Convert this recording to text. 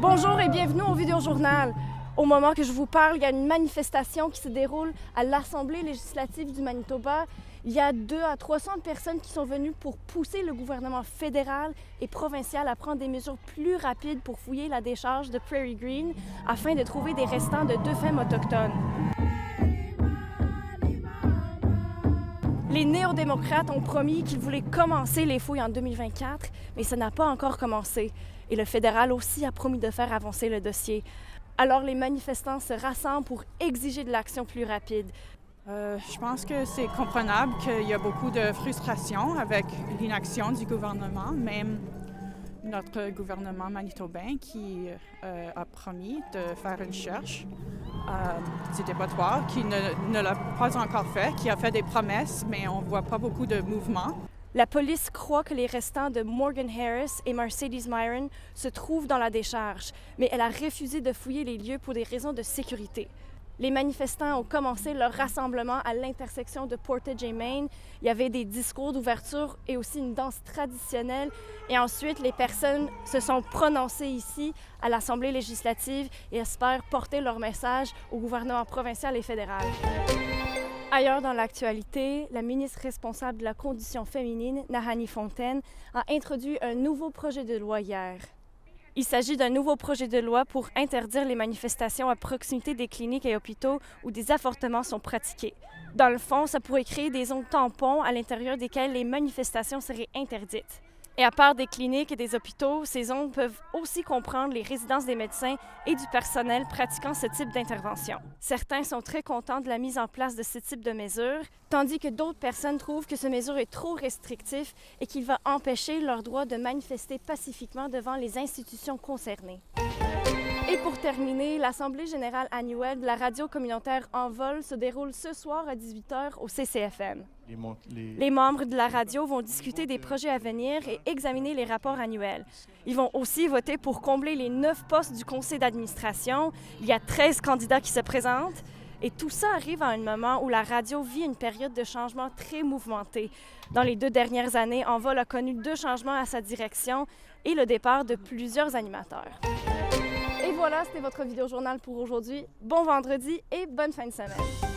Bonjour et bienvenue au Vidéojournal. Au moment que je vous parle, il y a une manifestation qui se déroule à l'Assemblée législative du Manitoba. Il y a 200 à 300 personnes qui sont venues pour pousser le gouvernement fédéral et provincial à prendre des mesures plus rapides pour fouiller la décharge de Prairie Green afin de trouver des restants de 2 femmes autochtones. Les néo-démocrates ont promis qu'ils voulaient commencer les fouilles en 2024, mais ça n'a pas encore commencé. Et le fédéral aussi a promis de faire avancer le dossier. Alors les manifestants se rassemblent pour exiger de l'action plus rapide. Je pense que c'est comprenable qu'il y a beaucoup de frustration avec l'inaction du gouvernement, même notre gouvernement manitobain qui a promis de faire une recherche du dépotoir, qui ne l'a pas encore fait, qui a fait des promesses, mais on ne voit pas beaucoup de mouvement. La police croit que les restants de Morgan Harris et Mercedes Myron se trouvent dans la décharge, mais elle a refusé de fouiller les lieux pour des raisons de sécurité. Les manifestants ont commencé leur rassemblement à l'intersection de Portage et Main. Il y avait des discours d'ouverture et aussi une danse traditionnelle. Et ensuite, les personnes se sont prononcées ici à l'Assemblée législative et espèrent porter leur message au gouvernement provincial et fédéral. Ailleurs dans l'actualité, la ministre responsable de la condition féminine, Nahanni Fontaine, a introduit un nouveau projet de loi hier. Il s'agit d'un nouveau projet de loi pour interdire les manifestations à proximité des cliniques et hôpitaux où des avortements sont pratiqués. Dans le fond, ça pourrait créer des zones tampons à l'intérieur desquelles les manifestations seraient interdites. Et à part des cliniques et des hôpitaux, ces zones peuvent aussi comprendre les résidences des médecins et du personnel pratiquant ce type d'intervention. Certains sont très contents de la mise en place de ce type de mesures, tandis que d'autres personnes trouvent que ce mesure est trop restrictif et qu'il va empêcher leur droit de manifester pacifiquement devant les institutions concernées. Et pour terminer, l'Assemblée générale annuelle de la radio communautaire Envol se déroule ce soir à 18h au CCFM. Les membres de la radio vont discuter des projets à venir et examiner les rapports annuels. Ils vont aussi voter pour combler les 9 postes du conseil d'administration. Il y a 13 candidats qui se présentent. Et tout ça arrive à un moment où la radio vit une période de changement très mouvementée. Dans les 2 dernières années, Envol a connu 2 changements à sa direction et le départ de plusieurs animateurs. Et voilà, c'était votre vidéojournal pour aujourd'hui. Bon vendredi et bonne fin de semaine!